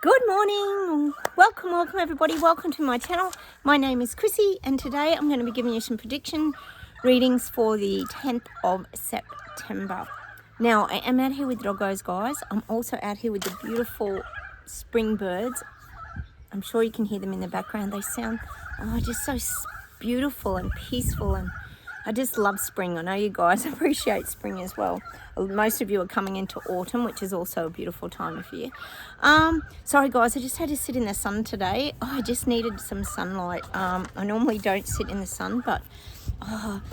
Good morning, welcome everybody, welcome to my channel. My name is Chrissy and today I'm going to be giving you some prediction readings for the 10th of September. Now I am out here with doggos, guys. I'm also out here with the beautiful spring birds. I'm sure you can hear them in the background. They sound just so beautiful and peaceful, and I just love spring. I know you guys appreciate spring as well. Most of you are coming into autumn, which is also a beautiful time of year. Sorry guys, I just had to sit in the sun today. I just needed some sunlight. I normally don't sit in the sun, but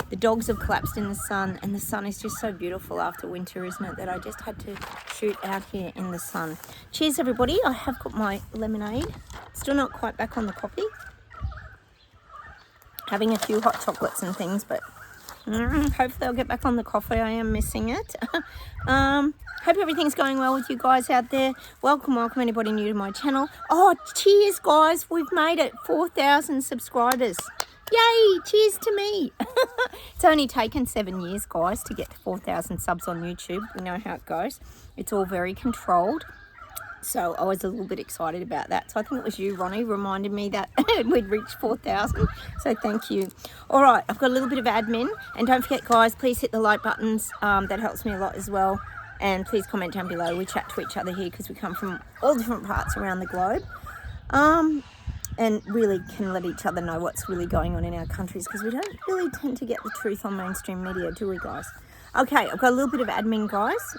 the dogs have collapsed in the sun, and the sun is just so beautiful after winter, isn't it, that I just had to shoot out here in the sun. Cheers everybody. I have got my lemonade. Still not quite back on the coffee. Having a few hot chocolates and things, but hopefully I'll get back on the coffee. I am missing it. Hope everything's going well with you guys out there. Welcome anybody new to my channel. Cheers guys, we've made it 4,000 subscribers. Yay, cheers to me. It's only taken 7 years, guys, to get to 4,000 subs on YouTube. We know how it goes. It's all very controlled. So I was a little bit excited about that. So I think it was you, Ronnie, reminded me that we'd reached 4,000. So thank you. All right, I've got a little bit of admin. And don't forget, guys, please hit the like buttons. That helps me a lot as well. And please comment down below. We chat to each other here because we come from all different parts around the globe. And really can let each other know what's really going on in our countries, because we don't really tend to get the truth on mainstream media, do we, guys? Okay, I've got a little bit of admin, guys.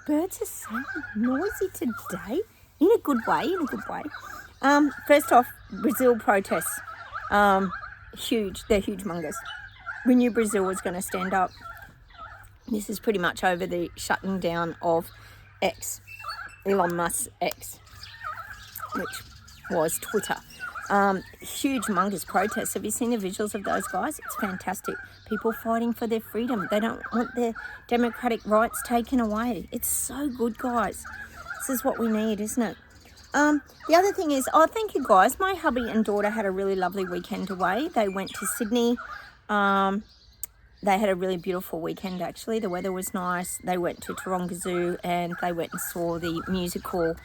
Birds are so noisy today, in a good way, First off, Brazil protests, huge, they're humongous. We knew Brazil was going to stand up. This is pretty much over the shutting down of X, Elon Musk's X, which was Twitter. Huge, humongous protests. Have you seen the visuals of those, guys? It's fantastic. People fighting for their freedom. They don't want their democratic rights taken away. It's so good, guys. This is what we need, isn't it? The other thing is, thank you, guys. My hubby and daughter had a really lovely weekend away. They went to Sydney. They had a really beautiful weekend, actually. The weather was nice. They went to Taronga Zoo and they went and saw the musical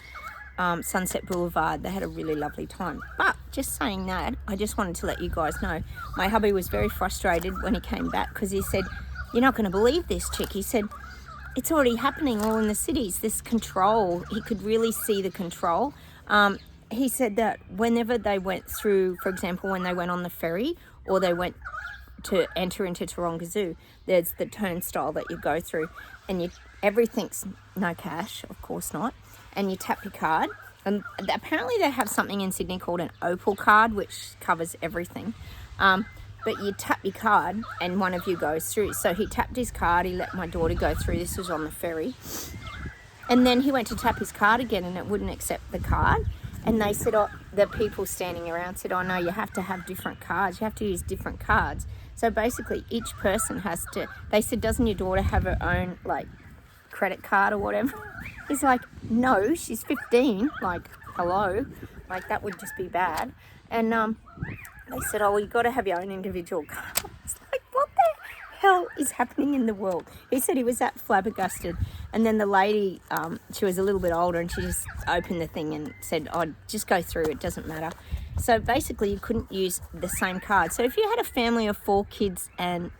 Sunset Boulevard. They had a really lovely time. But just saying that, I just wanted to let you guys know, my hubby was very frustrated when he came back, because he said, you're not going to believe this, chick. He said, it's already happening all in the cities, this control. He could really see the control. He said that whenever they went through, for example, when they went on the ferry or they went to enter into Taronga Zoo, there's the turnstile that you go through, and everything's no cash, of course not, and you tap your card. And apparently they have something in Sydney called an Opal card, which covers everything. But you tap your card and one of you goes through. So he tapped his card, he let my daughter go through. This was on the ferry. And then he went to tap his card again and it wouldn't accept the card. And they said, the people standing around said, no, you have to have different cards. You have to use different cards. So basically each person has to, they said, doesn't your daughter have her own, credit card or whatever? He's like, no, she's 15. Like, hello? Like, that would just be bad. And they said, you got to have your own individual card. It's like, what the hell is happening in the world? He said he was that flabbergasted. And then the lady, she was a little bit older, and she just opened the thing and said, just go through, it doesn't matter. So basically you couldn't use the same card. So if you had a family of 4 kids and,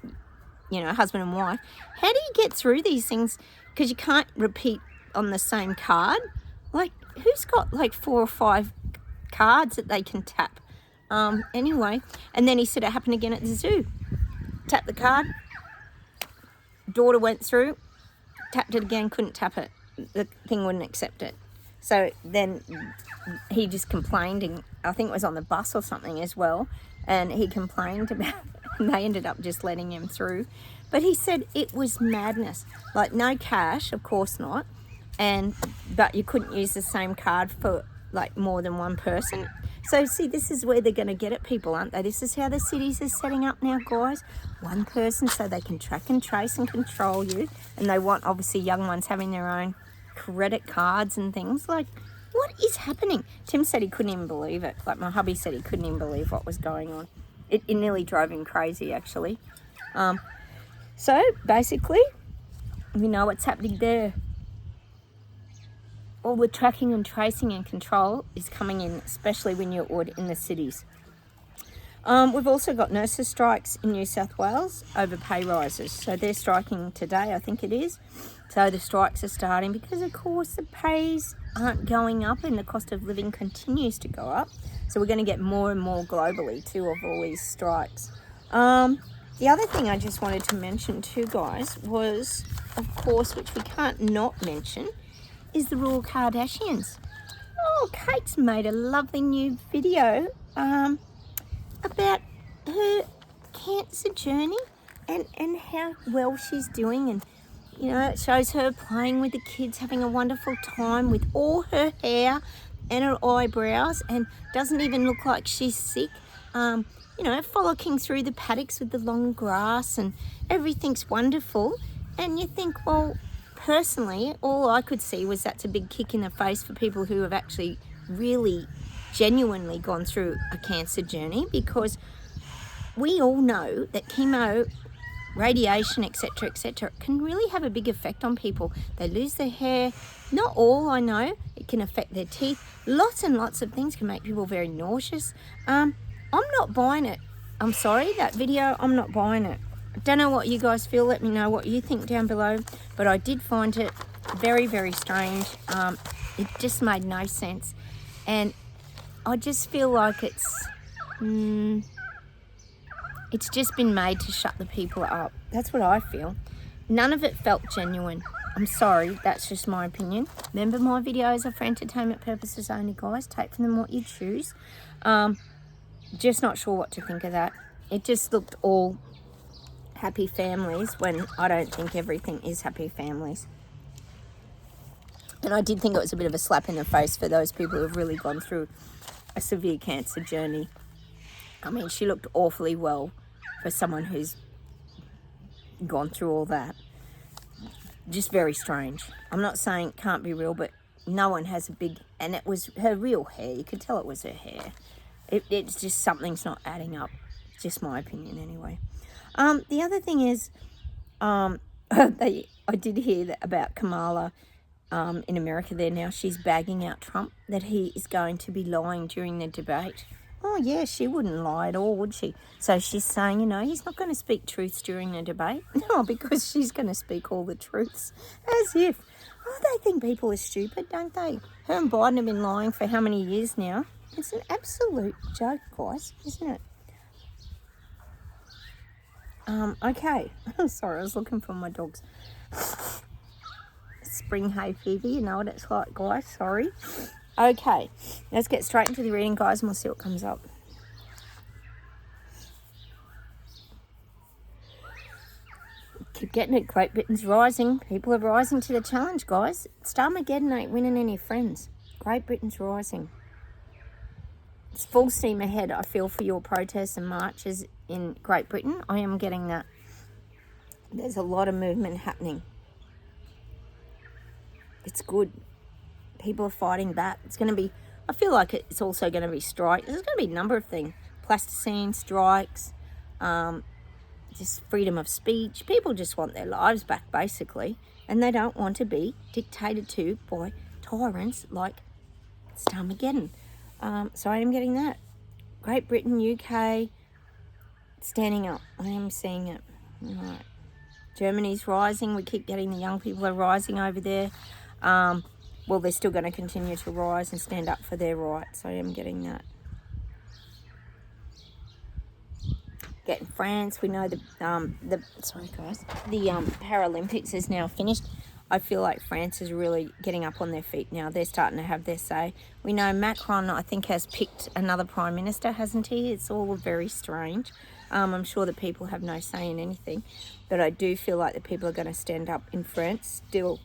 husband and wife, how do you get through these things? Because you can't repeat on the same card. Like, who's got 4 or 5 cards that they can tap? Anyway, and then he said it happened again at the zoo. Tapped the card, daughter went through, tapped it again, couldn't tap it. The thing wouldn't accept it. So then he just complained, and I think it was on the bus or something as well, and he complained about it, and they ended up just letting him through. But he said it was madness. Like, no cash, of course not, but you couldn't use the same card for more than one person. So see, this is where they're going to get at people, aren't they? This is how the cities are setting up now, guys. One person, so they can track and trace and control you. And they want, obviously, young ones having their own credit cards and things. Like, what is happening? Tim said he couldn't even believe it. My hubby said he couldn't even believe what was going on. It nearly drove him crazy, actually. So basically, we know what's happening there. all the tracking and tracing and control is coming in, especially when you're in the cities. We've also got nurses' strikes in New South Wales over pay rises. So they're striking today, I think it is. So the strikes are starting because, of course, the pays aren't going up and the cost of living continues to go up. So we're going to get more and more globally, too, of all these strikes. The other thing I just wanted to mention, too, guys, was, of course, which we can't not mention, is the Royal Kardashians. Oh, Kate's made a lovely new video about her cancer journey and how well she's doing, and you know, it shows her playing with the kids, having a wonderful time with all her hair and her eyebrows, and doesn't even look like she's sick. You know, frolicking through the paddocks with the long grass, and everything's wonderful. And you think, well, personally, all I could see was that's a big kick in the face for people who have actually really genuinely gone through a cancer journey, because we all know that chemo, radiation, etc., can really have a big effect on people. They lose their hair. Not all, I know. It can affect their teeth. Lots and lots of things can make people very nauseous. I'm not buying it. I'm sorry, that video, I'm not buying it. I don't know what you guys feel. Let me know what you think down below. But I did find it very, very strange. It just made no sense. And I just feel like it's just been made to shut the people up. That's what I feel. None of it felt genuine. I'm sorry, that's just my opinion. Remember, my videos are for entertainment purposes only, guys. Take from them what you choose. Just not sure what to think of that. It just looked all happy families when I don't think everything is happy families. And I did think it was a bit of a slap in the face for those people who have really gone through a severe cancer journey. I mean, she looked awfully well for someone who's gone through all that. Just very strange. I'm not saying it can't be real, but no one has a big... And it was her real hair. You could tell it was her hair. It's just something's not adding up. Just my opinion anyway. The other thing is, I did hear that about Kamala in America there now. She's bagging out Trump, that he is going to be lying during the debate. Oh, yeah, she wouldn't lie at all, would she? So she's saying, you know, he's not going to speak truths during the debate. No, because she's going to speak all the truths. As if. Oh, they think people are stupid, don't they? Her and Biden have been lying for how many years now? It's an absolute joke, guys, isn't it? Okay. Sorry, I was looking for my dogs. Spring hay fever, you know what it's like, guys. Sorry. Okay, let's get straight into the reading, guys, and we'll see what comes up. Keep getting it. Great Britain's rising. People are rising to the challenge, guys. Starmageddon ain't winning any friends. Great Britain's rising. It's full steam ahead, I feel, for your protests and marches in Great Britain. I am getting that. There's a lot of movement happening. It's good. People are fighting back. It's going to be, I feel like it's also going to be strikes. There's going to be a number of things. Plasticine, strikes, just freedom of speech. People just want their lives back, basically. And they don't want to be dictated to by tyrants like Starmageddon. So I am getting that. Great Britain, UK, standing up. I am seeing it. All right. Germany's rising. We keep getting the young people are rising over there. Well, they're still going to continue to rise and stand up for their rights. I am getting that. Getting France, we know the Paralympics is now finished. I feel like France is really getting up on their feet now. They're starting to have their say. We know Macron, I think, has picked another prime minister, hasn't he? It's all very strange. I'm sure the people have no say in anything, but I do feel like the people are going to stand up in France still.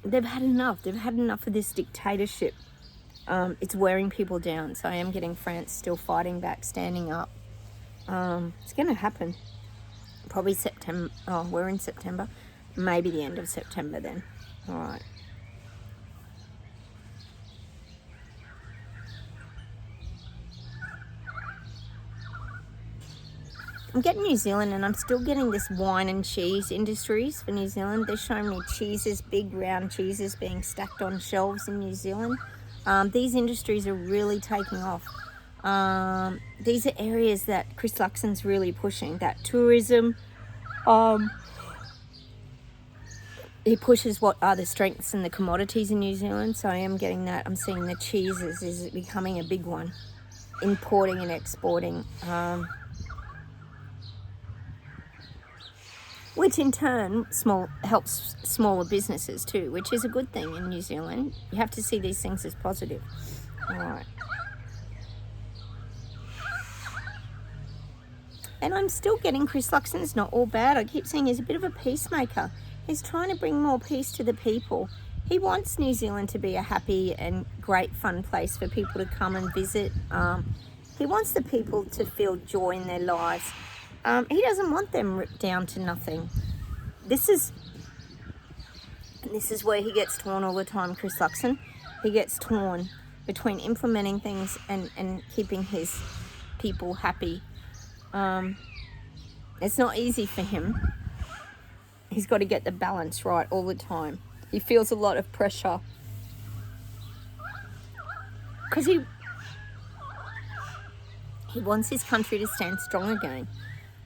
They've had enough. They've had enough of this dictatorship. It's wearing people down. So I am getting France still fighting back, standing up. It's going to happen. Probably September. Oh, we're in September. Maybe the end of September then. All right. I'm getting New Zealand, and I'm still getting this wine and cheese industries for New Zealand. They're showing me cheeses, big round cheeses being stacked on shelves in New Zealand. These industries are really taking off. These are areas that Chris Luxon's really pushing. That tourism. He pushes what are the strengths and the commodities in New Zealand. So I am getting that. I'm seeing the cheeses is becoming a big one. Importing and exporting. Which in turn helps smaller businesses too, which is a good thing in New Zealand. You have to see these things as positive. All right. And I'm still getting Chris Luxon. It's not all bad. I keep saying he's a bit of a peacemaker. He's trying to bring more peace to the people. He wants New Zealand to be a happy and great fun place for people to come and visit. He wants the people to feel joy in their lives. He doesn't want them ripped down to nothing. This is where he gets torn all the time, Chris Luxon. He gets torn between implementing things and keeping his people happy. It's not easy for him. He's got to get the balance right all the time. He feels a lot of pressure because he wants his country to stand strong again.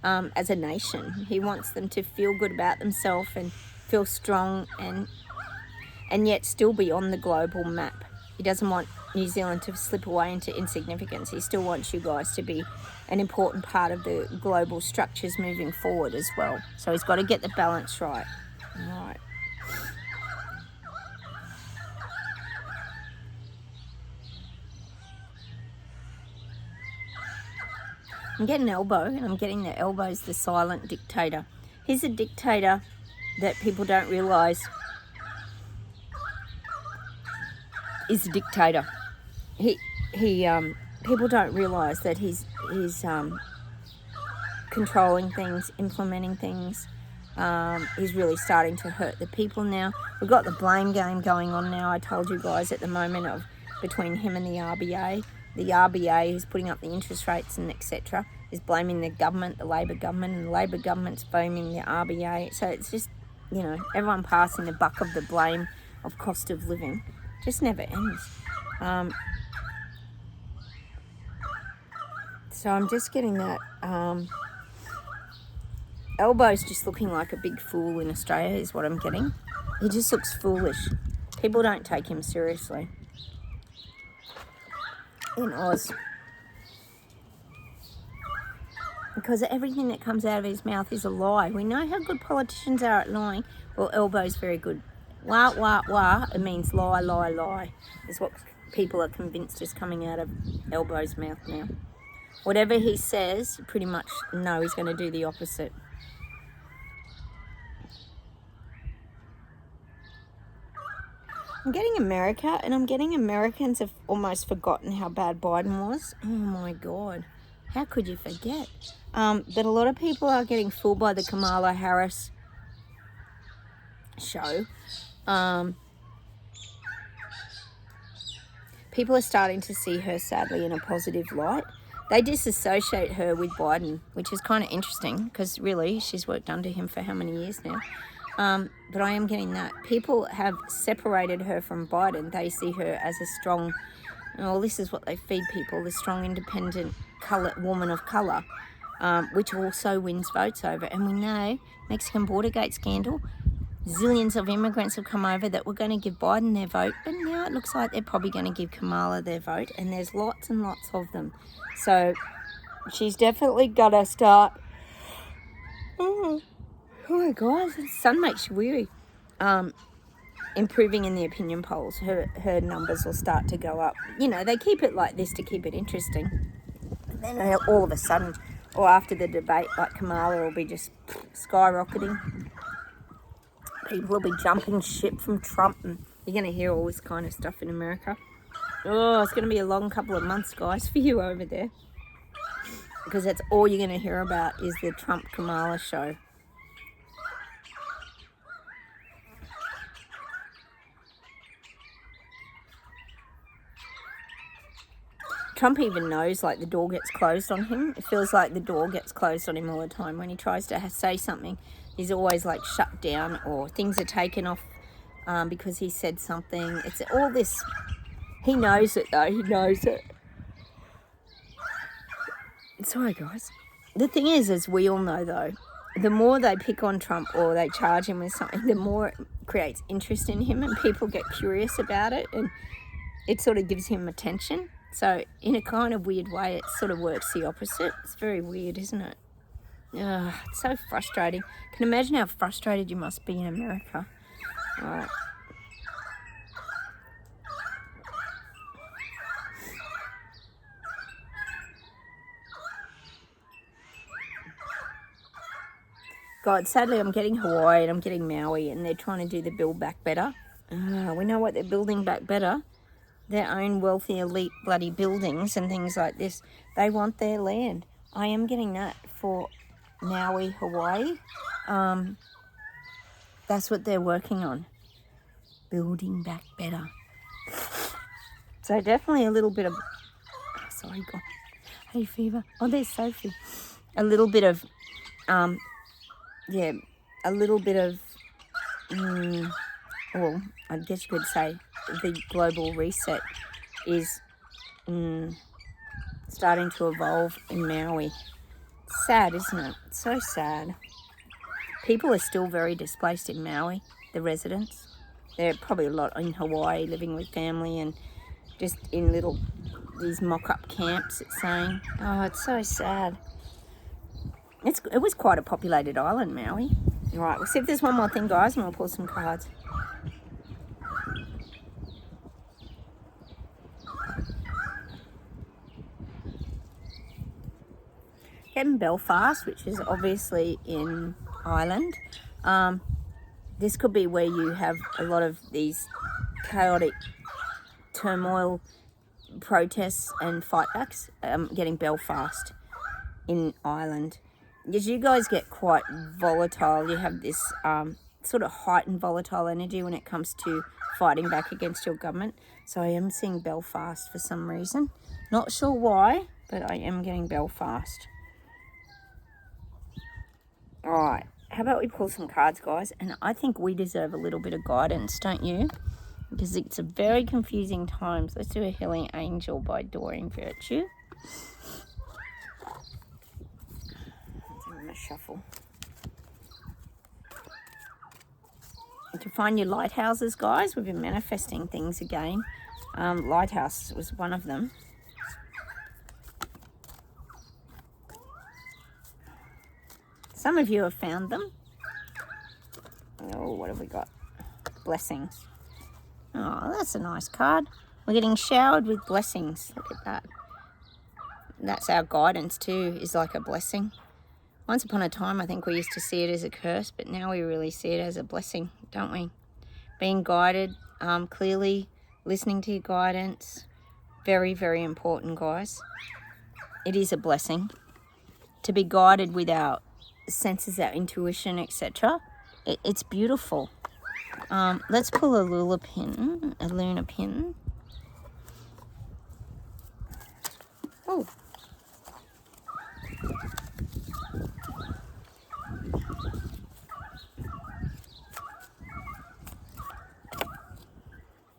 As a nation, he wants them to feel good about themselves and feel strong and yet still be on the global map. He doesn't want New Zealand to slip away into insignificance. He still wants you guys to be an important part of the global structures moving forward as well. So he's got to get the balance right. All right. I'm getting elbow, and I'm getting the elbow's the silent dictator. He's a dictator that people don't realise is a dictator. People don't realise that he's controlling things, implementing things. He's really starting to hurt the people now. We've got the blame game going on now. I told you guys at the moment of between him and the RBA. The RBA, who's putting up the interest rates and etc., is blaming the government, the Labor government, and the Labor government's blaming the RBA. So it's just, everyone passing the buck of the blame of cost of living. Just never ends. So I'm just getting that. Elbow's just looking like a big fool in Australia is what I'm getting. He just looks foolish. People don't take him seriously. In Oz. Because everything that comes out of his mouth is a lie. We know how good politicians are at lying. Well, Elbow's very good. Wah, wah, wah. It means lie, lie, lie. Is what people are convinced is coming out of Elbow's mouth now. Whatever he says, pretty much know he's going to do the opposite. I'm getting America, and I'm getting Americans have almost forgotten how bad Biden was. Oh my God. How could you forget? But a lot of people are getting fooled by the Kamala Harris show. People are starting to see her, sadly, in a positive light. They disassociate her with Biden, which is kind of interesting because really she's worked under him for how many years now? But I am getting that. People have separated her from Biden. They see her as a strong, this is what they feed people, the strong, independent woman of colour, which also wins votes over. And we know, Mexican border gate scandal, zillions of immigrants have come over that were going to give Biden their vote, but now it looks like they're probably going to give Kamala their vote, and there's lots and lots of them. So she's definitely got to start... Oh my God, the sun makes you weary. Improving in the opinion polls. Her numbers will start to go up. They keep it like this to keep it interesting. And then all of a sudden, or after the debate, like Kamala will be just skyrocketing. People will be jumping ship from Trump, and you're going to hear all this kind of stuff in America. Oh, it's going to be a long couple of months, guys, for you over there. Because that's all you're going to hear about is the Trump-Kamala show. Trump even knows, like, the door gets closed on him. It feels like the door gets closed on him all the time. When he tries to say something, he's always, like, shut down, or things are taken off because he said something. It's all this. He knows it, though. He knows it. Sorry, guys. The thing is, as we all know, though, the more they pick on Trump or they charge him with something, the more it creates interest in him and people get curious about it, and it sort of gives him attention. So in a kind of weird way, it sort of works the opposite. It's very weird, isn't it? It's so frustrating. Can you imagine how frustrated you must be in America? All right. God, sadly, I'm getting Hawaii and I'm getting Maui, and they're trying to do the build back better. We know what they're building back better. Their own wealthy elite bloody buildings and things like this. They want their land. I am getting that for Maui, Hawaii. That's what they're working on. Building back better. So definitely a little bit of... Oh, sorry, God. Hay fever. Oh, there's Sophie. A little bit of... yeah, a little bit of... well, I guess you could say the global reset is starting to evolve in Maui. It's sad, isn't it? It's so sad. People are still very displaced in Maui, the residents. There are probably a lot in Hawaii living with family and just in these mock-up camps, it's saying. Oh, it's so sad. It was quite a populated island, Maui. All right, we'll see if there's one more thing, guys, and we'll pull some cards. Getting Belfast, which is obviously in Ireland. This could be where you have a lot of these chaotic turmoil, protests and fightbacks. Getting Belfast in Ireland. Because you guys get quite volatile. You have this sort of heightened volatile energy when it comes to fighting back against your government. So I am seeing Belfast for some reason. Not sure why, but I am getting Belfast. Alright, how about we pull some cards, guys? And I think we deserve a little bit of guidance, don't you? Because it's a very confusing times. Let's do a Healing Angel by Doreen Virtue. I'm going to shuffle. To find your lighthouses, guys. We've been manifesting things again. Lighthouse was one of them. Some of you have found them. Oh, what have we got? Blessings. Oh, that's a nice card. We're getting showered with blessings. Look at that. That's our guidance too, is like a blessing. Once upon a time, I think we used to see it as a curse, but now we really see it as a blessing, don't we? Being guided, clearly listening to your guidance. Very, very important, guys. It is a blessing. To be guided with our senses, our intuition, etc. It's beautiful. Let's pull a lunar pin. Oh.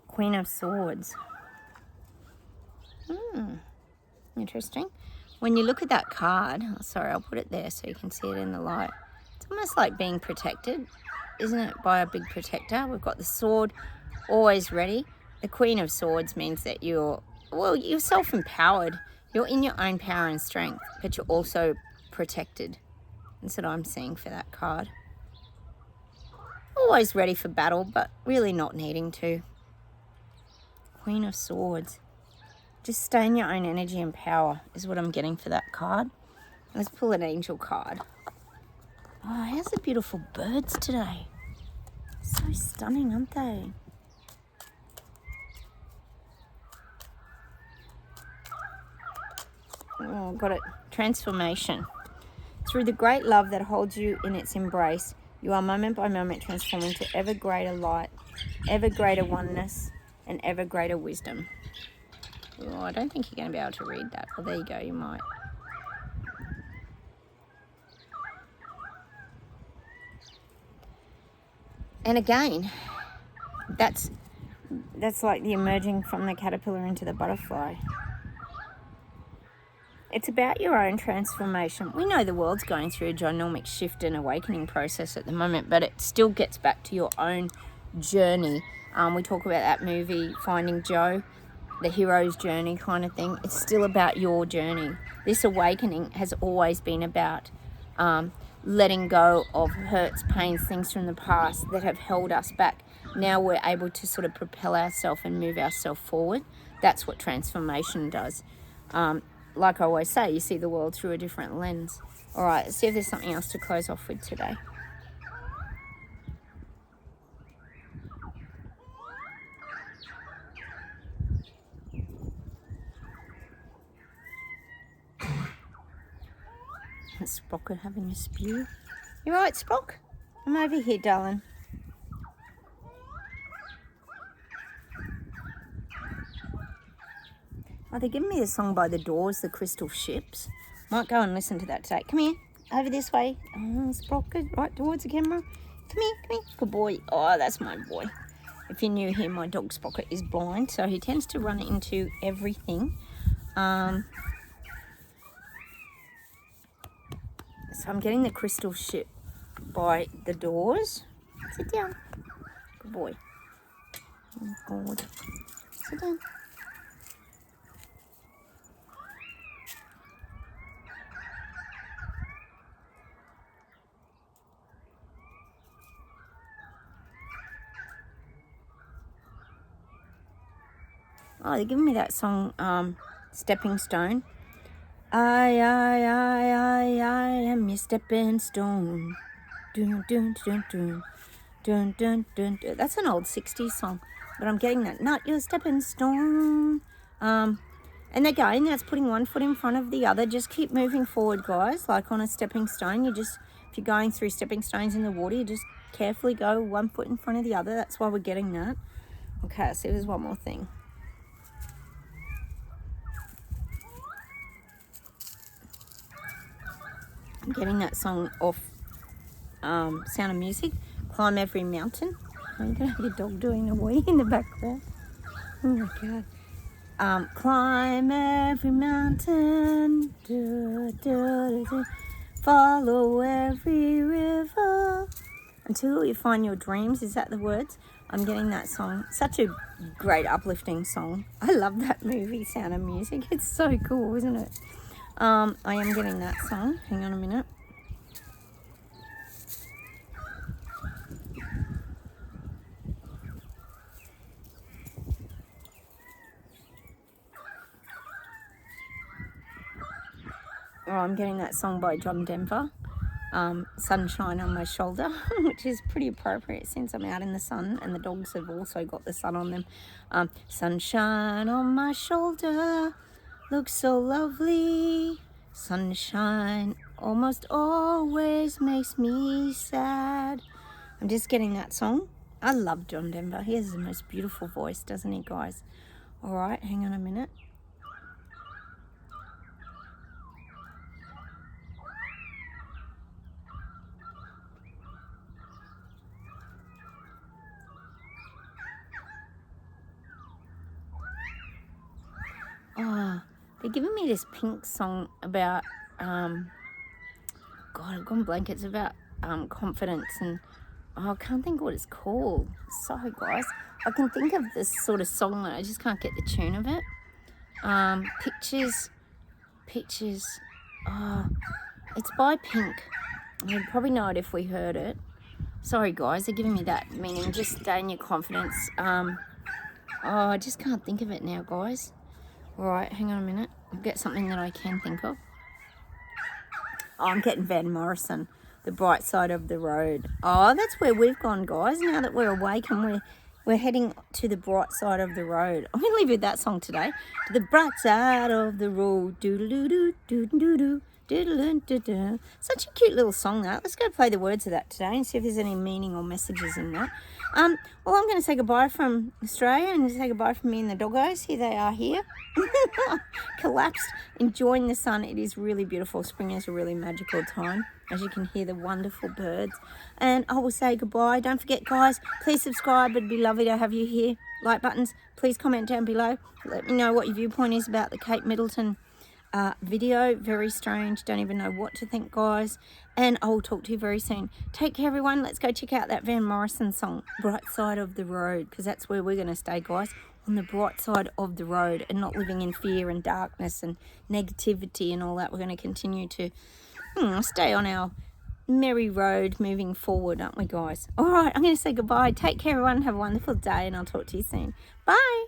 Queen of Swords. Interesting. When you look at that card, sorry, I'll put it there so you can see it in the light. It's almost like being protected, isn't it, by a big protector? We've got the sword always ready. The Queen of Swords means that you're self-empowered. You're in your own power and strength, but you're also protected. That's what I'm seeing for that card. Always ready for battle, but really not needing to. Queen of Swords. Just stay in your own energy and power is what I'm getting for that card. Let's pull an angel card. Oh, how's the beautiful birds today? So stunning, aren't they? Oh, got it. Transformation. Through the great love that holds you in its embrace, you are moment by moment transforming to ever greater light, ever greater oneness, and ever greater wisdom. Oh, I don't think you're going to be able to read that. Well, there you go, you might. And again, that's like the emerging from the caterpillar into the butterfly. It's about your own transformation. We know the world's going through a ginormic shift and awakening process at the moment, but it still gets back to your own journey. We talk about that movie, Finding Joe, the hero's journey kind of thing. It's still about your journey. This awakening has always been about letting go of hurts, pains, things from the past that have held us back. Now we're able to sort of propel ourselves and move ourselves forward. That's what transformation does. Like I always say, you see the world through a different lens. All right, let's see if there's something else to close off with today. Sprocket having a spew. You right, Sprock? I'm over here, darling. Oh, they're giving me a song by The Doors, The Crystal Ships. Might go and listen to that today. Come here, over this way. Oh, Sprocket, right towards the camera. Come here. Good boy. Oh, that's my boy. If you're new here, my dog Sprocket is blind, so he tends to run into everything. So I'm getting The Crystal Ship by The Doors. Sit down. Good boy. Oh, God. Sit down. Oh, they're giving me that song, Stepping Stone. I am your stepping stone. Dun, dun, dun, dun. Dun, dun, dun, dun. That's an old 60s song, but I'm getting that. Not your stepping stone. And again, that's putting one foot in front of the other. Just keep moving forward, guys. Like on a stepping stone, if you're going through stepping stones in the water, you just carefully go one foot in front of the other. That's why we're getting that. Okay, so there's one more thing. I'm getting that song off Sound of Music, Climb Every Mountain. Oh, you're going to have your dog doing a wee in the background. Oh my God. Climb every mountain, follow every river, until you find your dreams. Is that the words? I'm getting that song. Such a great uplifting song. I love that movie, Sound of Music. It's so cool, isn't it? I am getting that song. Hang on a minute. Oh, I'm getting that song by John Denver, Sunshine on My Shoulder, which is pretty appropriate since I'm out in the sun and the dogs have also got the sun on them. Sunshine on my shoulder, looks so lovely. Sunshine almost always makes me sad. I'm just getting that song. I love John Denver. He has the most beautiful voice, doesn't he, guys? All right, hang on a minute. Oh, they're giving me this pink song about, God, I've gone blank. It's about confidence and, I can't think what it's called. Sorry, guys. I can think of this sort of song, but I just can't get the tune of it. Pictures. Oh, it's by Pink. You'd probably know it if we heard it. Sorry, guys. They're giving me that meaning. Just stay in your confidence. I just can't think of it now, guys. All right, hang on a minute. I'll get something that I can think of. Oh, I'm getting Van Morrison, The Bright Side of the Road. Oh, that's where we've gone, guys. Now that we're awake and we're heading to the bright side of the road. I'm going to leave you with that song today. To the bright side of the road. Doo-doo-doo-doo-doo-doo. Diddle-dun-dun-dun. Such a cute little song, that. Let's go play the words of that today and see if there's any meaning or messages in that. Well, I'm going to say goodbye from Australia and say goodbye from me and the doggos. Here they are here. Collapsed, enjoying the sun. It is really beautiful. Spring is a really magical time, as you can hear the wonderful birds. And I will say goodbye. Don't forget, guys, please subscribe. It'd be lovely to have you here. Like buttons. Please comment down below. Let me know what your viewpoint is about the Kate Middleton video. Very strange. Don't even know what to think, guys. And I will talk to you very soon. Take care, everyone. Let's go check out that Van Morrison song, Bright Side of the Road, because that's where we're going to stay, guys, on the bright side of the road and not living in fear and darkness and negativity and all that. We're going to continue to stay on our merry road moving forward, aren't we, guys? All right, I'm going to say goodbye. Take care, everyone. Have a wonderful day, and I'll talk to you soon. Bye.